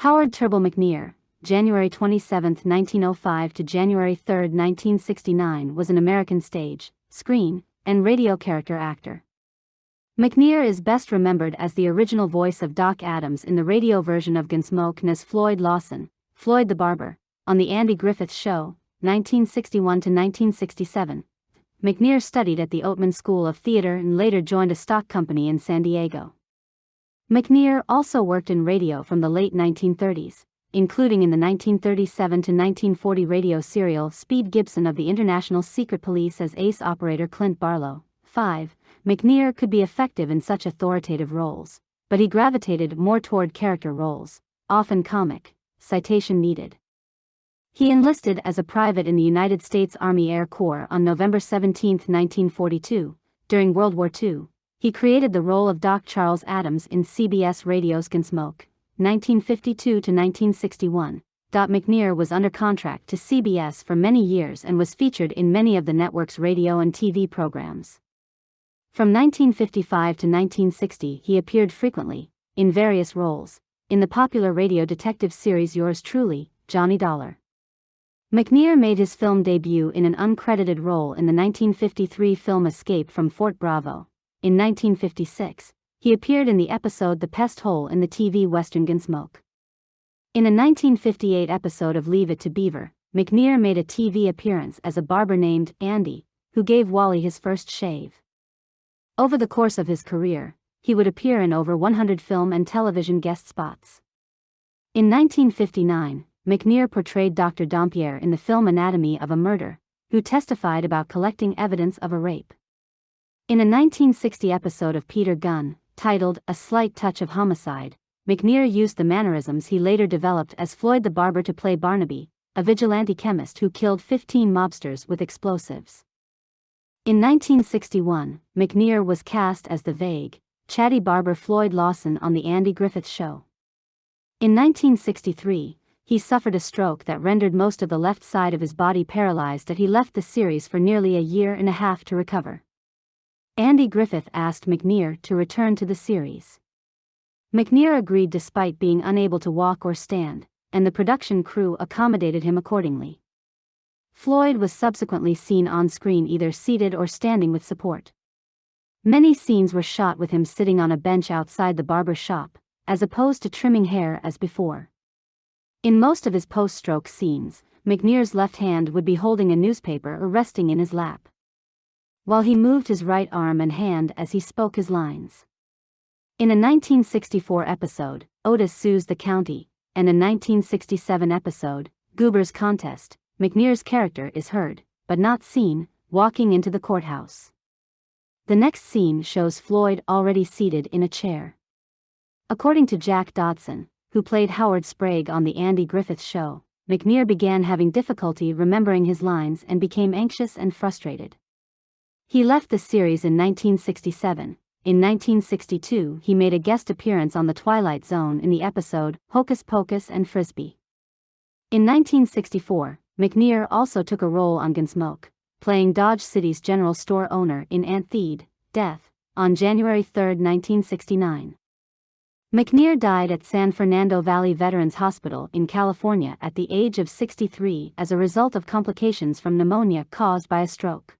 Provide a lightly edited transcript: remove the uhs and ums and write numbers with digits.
Howard Turnbull McNear, January 27, 1905 to January 3, 1969, was an American stage, screen, and radio character actor. McNear is best remembered as the original voice of Doc Adams in the radio version of Gunsmoke and as Floyd Lawson, Floyd the Barber, on The Andy Griffith Show, 1961 to 1967. McNear studied at the Oatman School of Theater and later joined a stock company in San Diego. McNear also worked in radio from the late 1930s, including in the 1937 to 1940 radio serial Speed Gibson of the International Secret Police as ace operator Clint Barlow. 5. McNear could be effective in such authoritative roles, but he gravitated more toward character roles, often comic, citation needed. He enlisted as a private in the United States Army Air Corps on November 17, 1942. During World War II, he created the role of Doc Charles Adams in CBS Radio's Gunsmoke, 1952 to 1961. McNear was under contract to CBS for many years and was featured in many of the network's radio and TV programs. From 1955 to 1960 he appeared frequently, in various roles, in the popular radio detective series Yours Truly, Johnny Dollar. McNear made his film debut in an uncredited role in the 1953 film Escape from Fort Bravo. In 1956, he appeared in the episode The Pest Hole in the TV western Gunsmoke. In a 1958 episode of Leave It to Beaver, McNear made a TV appearance as a barber named Andy, who gave Wally his first shave. Over the course of his career, he would appear in over 100 film and television guest spots. In 1959, McNear portrayed Dr. Dompierre in the film Anatomy of a Murder, who testified about collecting evidence of a rape. In a 1960 episode of Peter Gunn, titled A Slight Touch of Homicide, McNear used the mannerisms he later developed as Floyd the Barber to play Barnaby, a vigilante chemist who killed 15 mobsters with explosives. In 1961, McNear was cast as the vague, chatty barber Floyd Lawson on The Andy Griffith Show. In 1963, he suffered a stroke that rendered most of the left side of his body paralyzed and he left the series for nearly a year and a half to recover. Andy Griffith asked McNear to return to the series. McNear agreed despite being unable to walk or stand, and the production crew accommodated him accordingly. Floyd was subsequently seen on screen either seated or standing with support. Many scenes were shot with him sitting on a bench outside the barber shop, as opposed to trimming hair as before. In most of his post-stroke scenes, McNear's left hand would be holding a newspaper or resting in his lap, while he moved his right arm and hand as he spoke his lines. In a 1964 episode, Otis Sues the County, and a 1967 episode, Goober's Contest, McNear's character is heard, but not seen, walking into the courthouse. The next scene shows Floyd already seated in a chair. According to Jack Dodson, who played Howard Sprague on The Andy Griffith Show, McNear began having difficulty remembering his lines and became anxious and frustrated. He left the series in 1967. In 1962 he made a guest appearance on The Twilight Zone in the episode Hocus Pocus and Frisbee. In 1964, McNear also took a role on Gunsmoke, playing Dodge City's general store owner in Aunt Theed, Death, on January 3, 1969. McNear died at San Fernando Valley Veterans Hospital in California at the age of 63 as a result of complications from pneumonia caused by a stroke.